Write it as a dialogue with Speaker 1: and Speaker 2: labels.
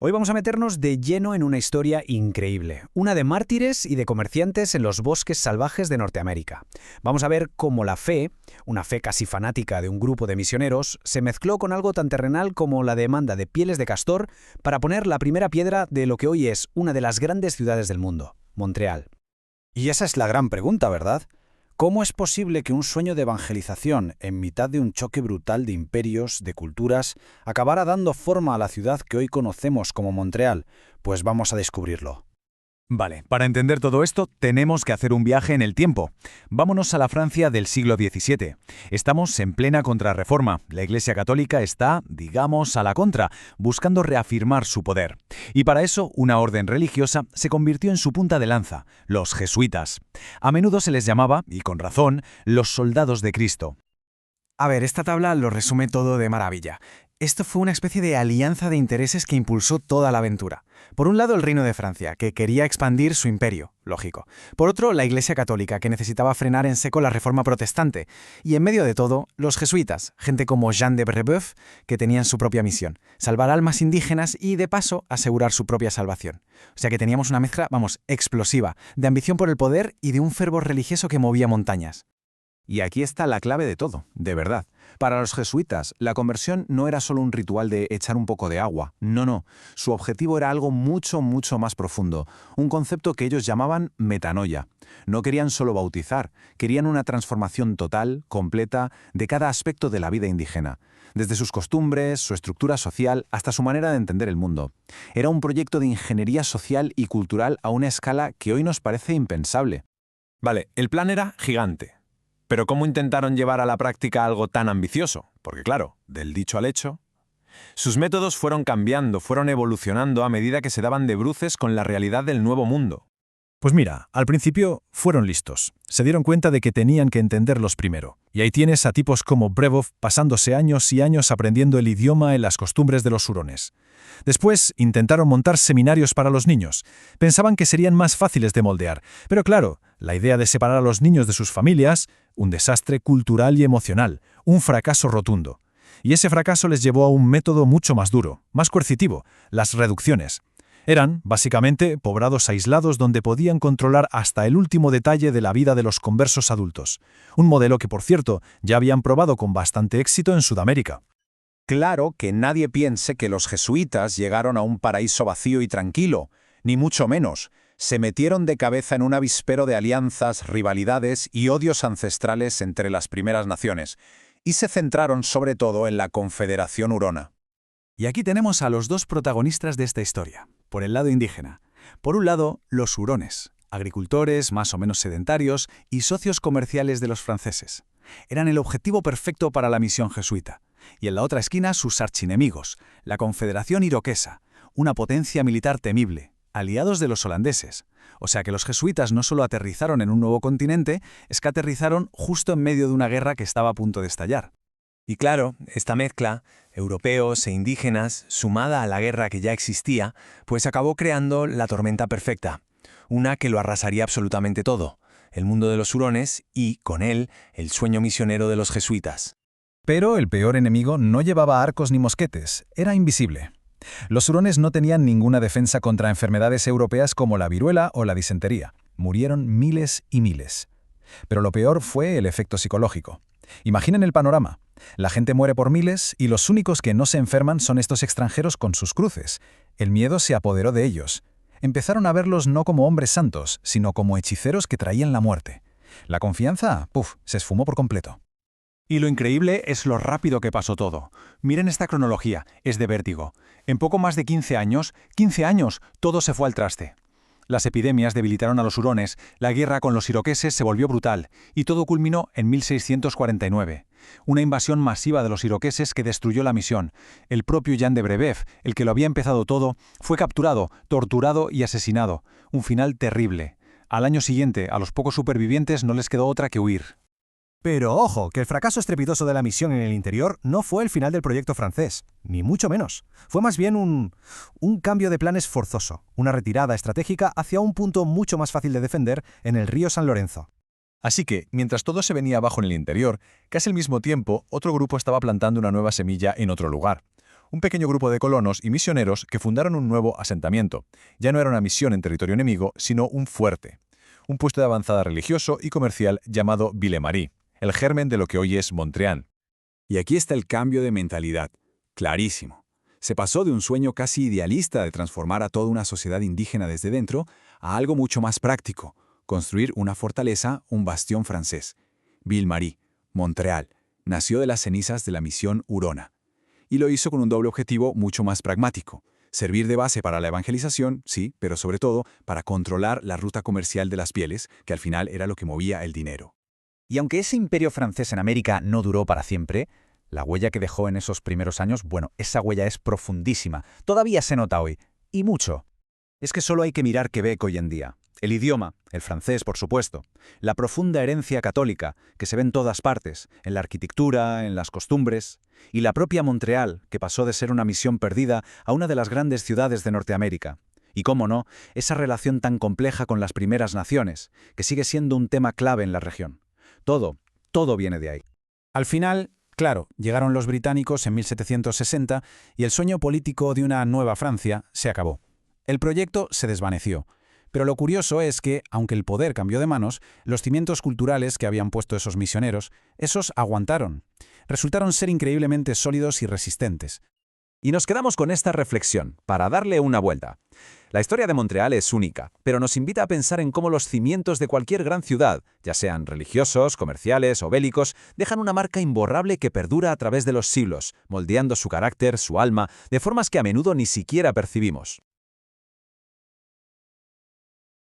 Speaker 1: Hoy vamos a meternos de lleno en una historia increíble, una de mártires y de comerciantes en los bosques salvajes de Norteamérica. Vamos a ver cómo la fe, una fe casi fanática de un grupo de misioneros, se mezcló con algo tan terrenal como la demanda de pieles de castor para poner la primera piedra de lo que hoy es una de las grandes ciudades del mundo, Montreal.
Speaker 2: Y esa es la gran pregunta, ¿verdad? ¿Cómo es posible que un sueño de evangelización, en mitad de un choque brutal de imperios, de culturas, acabara dando forma a la ciudad que hoy conocemos como Montreal? Pues vamos a descubrirlo.
Speaker 3: Vale, para entender todo esto tenemos que hacer un viaje en el tiempo. Vámonos a la Francia del siglo XVII. Estamos en plena contrarreforma. La Iglesia Católica está, digamos, a la contra, buscando reafirmar su poder. Y para eso, una orden religiosa se convirtió en su punta de lanza, los jesuitas. A menudo se les llamaba, y con razón, los soldados de Cristo.
Speaker 4: A ver, esta tabla lo resume todo de maravilla. Esto fue una especie de alianza de intereses que impulsó toda la aventura. Por un lado, el Reino de Francia, que quería expandir su imperio, lógico. Por otro, la Iglesia Católica, que necesitaba frenar en seco la reforma protestante. Y en medio de todo, los jesuitas, gente como Jean de Brebeuf, que tenían su propia misión, salvar almas indígenas y, de paso, asegurar su propia salvación. O sea que teníamos una mezcla, explosiva, de ambición por el poder y de un fervor religioso que movía montañas.
Speaker 5: Y aquí está la clave de todo, de verdad. Para los jesuitas, la conversión no era solo un ritual de echar un poco de agua. No. Su objetivo era algo mucho más profundo. Un concepto que ellos llamaban metanoia. No querían solo bautizar, querían una transformación total, completa, de cada aspecto de la vida indígena. Desde sus costumbres, su estructura social, hasta su manera de entender el mundo. Era un proyecto de ingeniería social y cultural a una escala que hoy nos parece impensable. Vale, el plan era gigante. Pero ¿cómo intentaron llevar a la práctica algo tan ambicioso? Porque claro, del dicho al hecho. Sus métodos fueron cambiando, fueron evolucionando a medida que se daban de bruces con la realidad del nuevo mundo.
Speaker 3: Pues mira, al principio fueron listos. Se dieron cuenta de que tenían que entenderlos primero. Y ahí tienes a tipos como Brebeuf pasándose años y años aprendiendo el idioma y las costumbres de los hurones. Después intentaron montar seminarios para los niños. Pensaban que serían más fáciles de moldear. Pero claro, la idea de separar a los niños de sus familias, un desastre cultural y emocional, un fracaso rotundo. Y ese fracaso les llevó a un método mucho más duro, más coercitivo, las reducciones. Eran, básicamente, poblados aislados donde podían controlar hasta el último detalle de la vida de los conversos adultos. Un modelo que, por cierto, ya habían probado con bastante éxito en Sudamérica.
Speaker 5: Claro que nadie piense que los jesuitas llegaron a un paraíso vacío y tranquilo, ni mucho menos. Se metieron de cabeza en un avispero de alianzas, rivalidades y odios ancestrales entre las primeras naciones, y se centraron sobre todo en la Confederación Hurona.
Speaker 4: Y aquí tenemos a los dos protagonistas de esta historia, por el lado indígena. Por un lado, los hurones, agricultores más o menos sedentarios y socios comerciales de los franceses. Eran el objetivo perfecto para la misión jesuita. Y en la otra esquina, sus archienemigos, la Confederación Iroquesa, una potencia militar temible, aliados de los holandeses. O sea que los jesuitas no solo aterrizaron en un nuevo continente, es que aterrizaron justo en medio de una guerra que estaba a punto de estallar.
Speaker 6: Y claro, esta mezcla, europeos e indígenas, sumada a la guerra que ya existía, pues acabó creando la tormenta perfecta. Una que lo arrasaría absolutamente todo, el mundo de los hurones y, con él, el sueño misionero de los jesuitas.
Speaker 3: Pero el peor enemigo no llevaba arcos ni mosquetes, era invisible. Los hurones no tenían ninguna defensa contra enfermedades europeas como la viruela o la disentería. Murieron miles y miles. Pero lo peor fue el efecto psicológico. Imaginen el panorama. La gente muere por miles y los únicos que no se enferman son estos extranjeros con sus cruces. El miedo se apoderó de ellos. Empezaron a verlos no como hombres santos, sino como hechiceros que traían la muerte. La confianza, se esfumó por completo.
Speaker 5: Y lo increíble es lo rápido que pasó todo. Miren esta cronología, es de vértigo. En poco más de 15 años, todo se fue al traste. Las epidemias debilitaron a los hurones, la guerra con los iroqueses se volvió brutal, y todo culminó en 1649. Una invasión masiva de los iroqueses que destruyó la misión. El propio Jean de Brebeuf, el que lo había empezado todo, fue capturado, torturado y asesinado. Un final terrible. Al año siguiente, a los pocos supervivientes no les quedó otra que huir.
Speaker 7: Pero ojo, que el fracaso estrepitoso de la misión en el interior no fue el final del proyecto francés, ni mucho menos. Fue más bien un cambio de planes forzoso, una retirada estratégica hacia un punto mucho más fácil de defender en el río San Lorenzo.
Speaker 3: Así que, mientras todo se venía abajo en el interior, casi al mismo tiempo, otro grupo estaba plantando una nueva semilla en otro lugar. Un pequeño grupo de colonos y misioneros que fundaron un nuevo asentamiento. Ya no era una misión en territorio enemigo, sino un fuerte. Un puesto de avanzada religioso y comercial llamado Ville-Marie, el germen de lo que hoy es Montreal.
Speaker 2: Y aquí está el cambio de mentalidad. Clarísimo. Se pasó de un sueño casi idealista de transformar a toda una sociedad indígena desde dentro a algo mucho más práctico, construir una fortaleza, un bastión francés. Ville-Marie, Montreal, nació de las cenizas de la misión Hurona. Y lo hizo con un doble objetivo mucho más pragmático. Servir de base para la evangelización, sí, pero sobre todo para controlar la ruta comercial de las pieles, que al final era lo que movía el dinero.
Speaker 1: Y aunque ese imperio francés en América no duró para siempre, la huella que dejó en esos primeros años, bueno, esa huella es profundísima. Todavía se nota hoy. Y mucho. Es que solo hay que mirar Quebec hoy en día. El idioma, el francés, por supuesto. La profunda herencia católica, que se ve en todas partes, en la arquitectura, en las costumbres. Y la propia Montreal, que pasó de ser una misión perdida a una de las grandes ciudades de Norteamérica. Y cómo no, esa relación tan compleja con las primeras naciones, que sigue siendo un tema clave en la región. Todo viene de ahí. Al final, claro, llegaron los británicos en 1760 y el sueño político de una nueva Francia se acabó. El proyecto se desvaneció. Pero lo curioso es que, aunque el poder cambió de manos, los cimientos culturales que habían puesto esos misioneros, esos aguantaron. Resultaron ser increíblemente sólidos y resistentes.
Speaker 8: Y nos quedamos con esta reflexión, para darle una vuelta. La historia de Montreal es única, pero nos invita a pensar en cómo los cimientos de cualquier gran ciudad, ya sean religiosos, comerciales o bélicos, dejan una marca imborrable que perdura a través de los siglos, moldeando su carácter, su alma, de formas que a menudo ni siquiera percibimos.